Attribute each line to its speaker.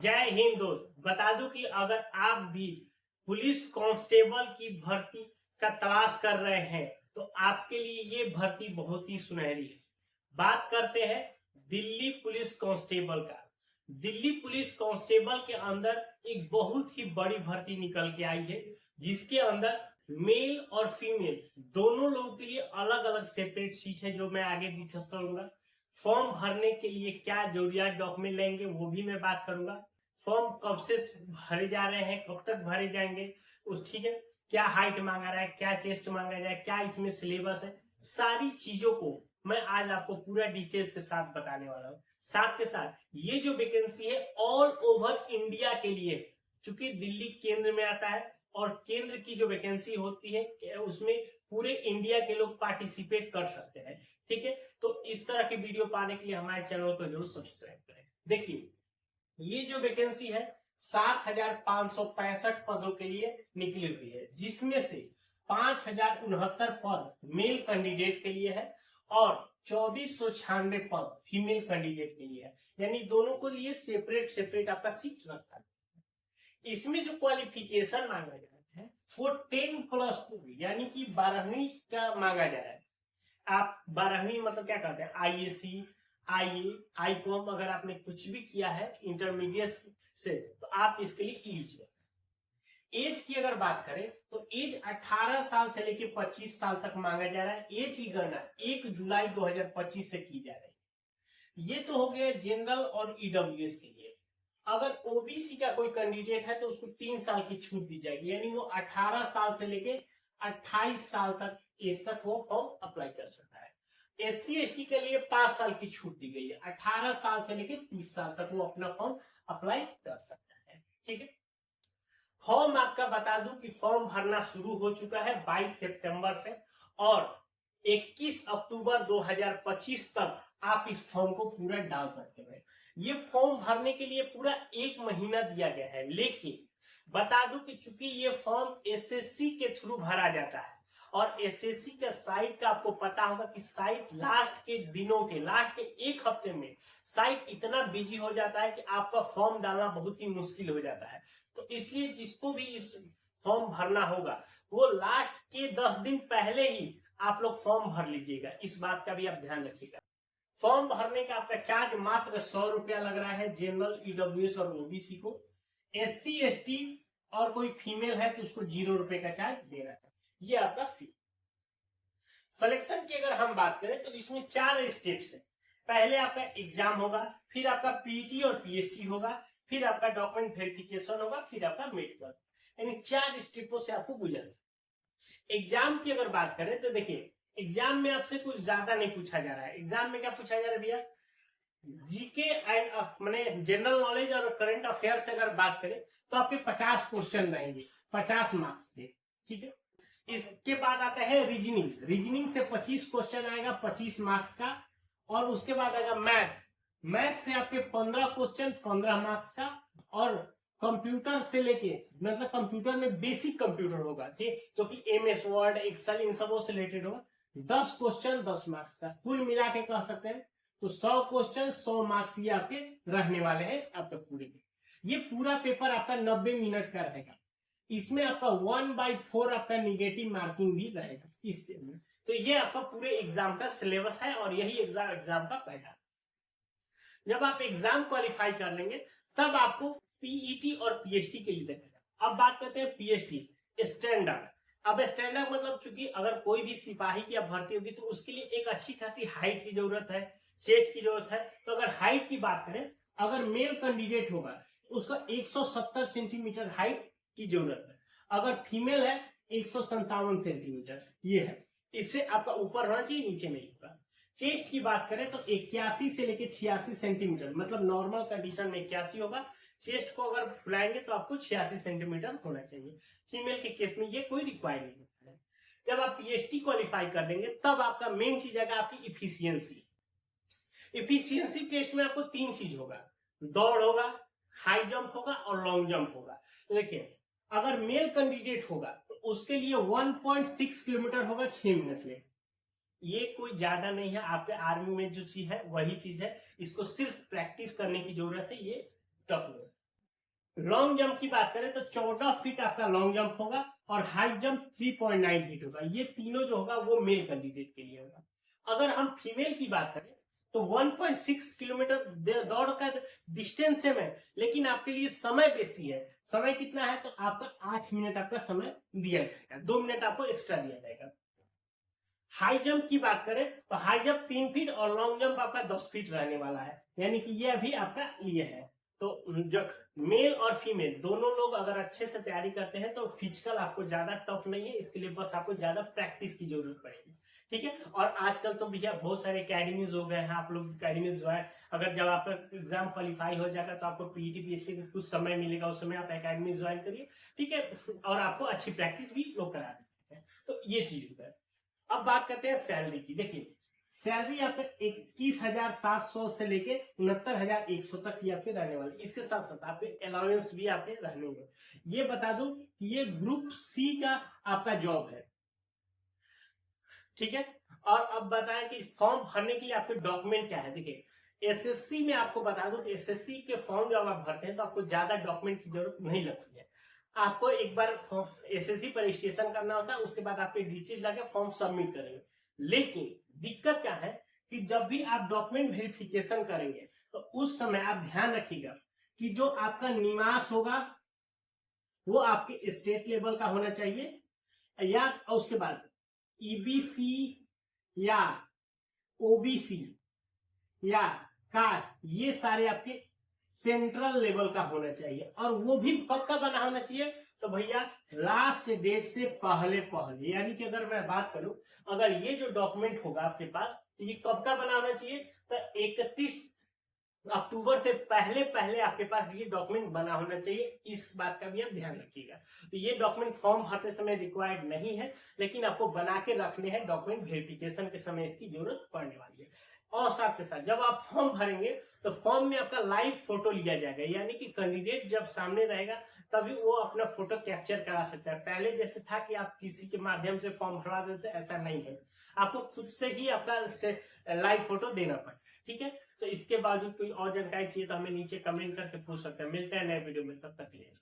Speaker 1: जय हिंद दोस्त। बता दूं कि अगर आप भी पुलिस कांस्टेबल की भर्ती का तलाश कर रहे हैं तो आपके लिए ये भर्ती बहुत ही सुनहरी है। बात करते हैं दिल्ली पुलिस कांस्टेबल का। दिल्ली पुलिस कांस्टेबल के अंदर एक बहुत ही बड़ी भर्ती निकल के आई है, जिसके अंदर मेल और फीमेल दोनों लोगों के लिए अलग अलग सेपरेट सीट है, जो मैं आगे डिस्कस करूंगा। फॉर्म भरने के लिए क्या जरूरियात डॉक्यूमेंट लेंगे वो भी मैं बात करूंगा। फॉर्म कब से भरे जा रहे हैं, कब तक भरे जाएंगे, उस ठीक है, क्या हाइट मांगा रहा है, क्या चेस्ट मांगा जाए, क्या इसमें सिलेबस है, सारी चीजों को मैं आज आपको पूरा डिटेल्स के साथ बताने वाला हूँ। साथ के साथ ये जो वैकेंसी है ऑल ओवर इंडिया के लिए, चूंकि दिल्ली केंद्र में आता है और केंद्र की जो वैकेंसी होती है उसमें पूरे इंडिया के लोग पार्टिसिपेट कर सकते हैं। ठीक है, तो इस तरह की वीडियो पाने के लिए हमारे चैनल को जरूर सब्सक्राइब करें। देखिए, ये जो वैकेंसी है 7,565 पदों के लिए निकली हुई है, जिसमें से 5,069 पद मेल कैंडिडेट के लिए है और 2,496 पद फीमेल कैंडिडेट के लिए है। यानी दोनों को लिए सेपरेट सेपरेट आपका सीट रखा है। इसमें जो क्वालिफिकेशन मांगा जा रहा है वो 10+2 यानी कि 12वीं का मांगा जा रहा है। आप 12वीं मतलब क्या कहते हैं, आईएससी, आईकॉम, अगर आपने कुछ भी किया है इंटरमीडिएट से तो आप इसके लिए एलिजिबल। एज की अगर बात करें तो एज 18 साल से लेकर 25 साल तक मांगा जा रहा है। एज की गणना 1 जुलाई 2025 से की जा रही है। ये तो हो गया जनरल और ईडब्ल्यूएस के लिए। अगर ओबीसी का कोई कैंडिडेट है तो उसको 3 साल की छूट दी जाएगी, यानी वो 18 साल से लेकर 28 साल तक एज तक वो फॉर्म अप्लाई कर सकता है। एससी एसटी के लिए 5 साल की छूट दी गई है, 18 साल से लेकर 30 साल तक वो अपना फॉर्म अप्लाई कर सकता है। ठीक है, फॉर्म आपका बता दूं कि फॉर्म भरना शुरू हो चुका है 22 सितंबर से और 21 अक्टूबर 2025 तक आप इस फॉर्म को पूरा डाल सकते हैं। ये फॉर्म भरने के लिए पूरा 1 महीना दिया गया है, लेकिन बता दूं कि चूंकि ये फॉर्म एसएससी के थ्रू भरा जाता है और एसएससी का साइट का आपको पता होगा कि साइट लास्ट के दिनों के लास्ट के 1 हफ्ते में साइट इतना बिजी हो जाता है कि आपका फॉर्म डालना बहुत ही मुश्किल हो जाता है। तो इसलिए जिसको भी इस फॉर्म भरना होगा वो लास्ट के 10 दिन पहले ही आप लोग फॉर्म भर लीजिएगा। इस बात का भी आप ध्यान रखिएगा। फॉर्म भरने का आपका चार्ज मात्र 100 रुपया लग रहा है जनरल, ईडब्ल्यूएस और ओबीसी को। एससी एसटी और कोई फीमेल है तो उसको 0 रुपए का चार्ज देना है। ये आपका फी। सिलेक्शन की अगर हम बात करें तो इसमें 4 स्टेप्स है। पहले आपका एग्जाम होगा, फिर आपका पीटी और पीएसटी होगा, फिर आपका डॉक्यूमेंट वेरिफिकेशन होगा, फिर आपका मेडिकल, यानी 4 स्टेपों से आपको गुजरना। एग्जाम की अगर बात करें तो देखिए, एग्जाम में आपसे कुछ ज्यादा नहीं पूछा जा रहा है। एग्जाम में क्या पूछा जा रहा है भैया, जीके एंड मैंने जनरल नॉलेज और करंट अफेयर से अगर बात करें तो आपके 50 क्वेश्चन रहेंगे, 50 मार्क्स के। ठीक है, इसके बाद आता है रीजनिंग। रीजनिंग से 25 क्वेश्चन आएगा 25 मार्क्स का, और उसके बाद आएगा मैथ से आपके 15 क्वेश्चन 15 मार्क्स का, और कंप्यूटर से लेके मतलब कंप्यूटर में बेसिक कंप्यूटर होगा, ठीक, जो कि एमएस वर्ड, एक्सेल, इन सबों से रिलेटेड होगा, 10 क्वेश्चन 10 मार्क्स का। कुल मिला के कह सकते हैं तो 100 क्वेश्चन 100 मार्क्स ये आपके रहने वाले हैं आपके पूरे में। ये पूरा पेपर आपका 90 मिनट का रहेगा। इसमें आपका 1/4 आपका निगेटिव मार्किंग भी रहेगा इस में। तो ये आपका पूरे एग्जाम का सिलेबस है और यही एग्जाम का पैटर्न। जब आप एग्जाम क्वालिफाई कर लेंगे तब आपको पीईटी और पीएचडी के लिए देगा। अब बात करते हैं पीएचडी स्टैंडर्ड। अब स्टैंडर्ड मतलब चूंकि अगर कोई भी सिपाही की भर्ती होगी तो उसके लिए एक अच्छी खासी हाइट की जरूरत है, चेस्ट की जरूरत है। तो अगर हाइट की बात करें, अगर मेल कैंडिडेट होगा उसका 170 सेंटीमीटर हाइट की जरूरत है। अगर फीमेल है 157 सेंटीमीटर ये है। इससे आपका ऊपर होना चाहिए, नीचे नहीं होगा। चेस्ट की बात करें तो 81 से लेकर 86 सेंटीमीटर, मतलब नॉर्मल कंडीशन में 81 होगा। चेस्ट को अगर फुलाएंगे तो आपको 86 सेंटीमीटर होना चाहिए। फीमेल के केस में ये कोई रिक्वायर नहीं होता है। जब आप पीएचडी क्वालिफाई कर लेंगे तब आपका मेन चीज आएगा आपकी इफिशियंसी। इफिशियंसी टेस्ट में आपको 3 चीज होगा, दौड़ होगा, हाई जंप होगा और लॉन्ग जंप होगा। देखिए, अगर मेल कैंडिडेट होगा तो उसके लिए 1.6 किलोमीटर होगा 6 मिनट में। ये कोई ज्यादा नहीं है, आपके आर्मी में जो चीज है वही चीज है। इसको सिर्फ प्रैक्टिस करने की जरूरत है, ये टफ नहीं है। लॉन्ग जंप की बात करें तो 14 फीट आपका लॉन्ग जंप होगा और हाई जंप 3.9 फीट होगा। ये तीनों जो होगा वो मेल कैंडिडेट के लिए होगा। अगर हम फीमेल की बात करें तो 1.6 किलोमीटर दौड़ का डिस्टेंस सेम है, लेकिन आपके लिए समय बेसी है। समय कितना है तो आपका 8 मिनट आपका समय दिया जाएगा, 2 मिनट आपको एक्स्ट्रा दिया जाएगा। हाई जंप की बात करें तो हाई जंप 3 फीट और लॉन्ग जंप आपका 10 फीट रहने वाला है, यानी कि ये अभी आपका लिए है। तो जो मेल और फीमेल दोनों लोग अगर अच्छे से तैयारी करते हैं तो फिजिकल आपको ज्यादा टफ नहीं है, इसके लिए बस आपको ज्यादा प्रैक्टिस की जरूरत पड़ेगी। ठीक है, और आजकल तो भैया बहुत सारे अकेडमीज हो गए हैं, आप लोग अकेडमीज ज्वाइन, अगर जब आपका एग्जाम क्वालिफाई हो जाएगा तो आपको पीईटी पीएससी का कुछ समय मिलेगा, उस समय आप अकेडमी ज्वाइन करिए। ठीक है, और आपको अच्छी प्रैक्टिस भी लोग करा देते हैं। तो ये चीज होता है। अब बात करते हैं सैलरी की। देखिए सैलरी आपका 21,700 से लेके 69,100 तक की आपके रहने वाले, इसके साथ साथ आपके अलाउंस भी आपके रहने हैं। ये बता दूं कि ये ग्रुप सी का आपका जॉब है। ठीक है, और अब बताएं कि फॉर्म भरने के लिए आपके डॉक्यूमेंट क्या है। देखिए एसएससी में आपको बता दूं कि एसएससी के फॉर्म जब आप भरते हैं तो आपको ज्यादा डॉक्यूमेंट की जरूरत नहीं लगती है। आपको एक बार एसएससी पर रजिस्ट्रेशन करना होता है, उसके बाद आपके डिटेल लाके फॉर्म सबमिट करेंगे। लेकिन दिक्कत क्या है कि जब भी आप डॉक्यूमेंट वेरिफिकेशन करेंगे तो उस समय आप ध्यान रखिएगा कि जो आपका निवास होगा वो आपके स्टेट लेवल का होना चाहिए, या उसके बाद ईबीसी या ओबीसी या कास्ट, ये सारे आपके सेंट्रल लेवल का होना चाहिए। और वो भी कब का बना होना चाहिए तो भैया लास्ट डेट से पहले पहले, यानी कि अगर मैं बात करूं, अगर ये जो डॉक्यूमेंट होगा आपके पास तो ये कब का बना होना चाहिए तो 31 अक्टूबर से पहले पहले आपके पास ये डॉक्यूमेंट बना होना चाहिए। इस बात का भी आप ध्यान रखिएगा। तो ये डॉक्यूमेंट फॉर्म भरते समय रिक्वायर्ड नहीं है, लेकिन आपको बना के रखने हैं, डॉक्यूमेंट वेरिफिकेशन के समय इसकी जरूरत पड़ने वाली है। और साथ के साथ जब आप फॉर्म भरेंगे तो फॉर्म में आपका लाइव फोटो लिया जाएगा, यानी कि कैंडिडेट जब सामने रहेगा तभी वो अपना फोटो कैप्चर करा सकता है। पहले जैसे था कि आप किसी के माध्यम से फॉर्म भरा देते, ऐसा नहीं है, आपको खुद से ही अपना लाइव फोटो देना पड़े। ठीक है, तो इसके बावजूद कोई और जानकारी चाहिए तो हमें नीचे कमेंट करके पूछ सकते हैं। मिलते हैं नए वीडियो में, तब तक के लिए।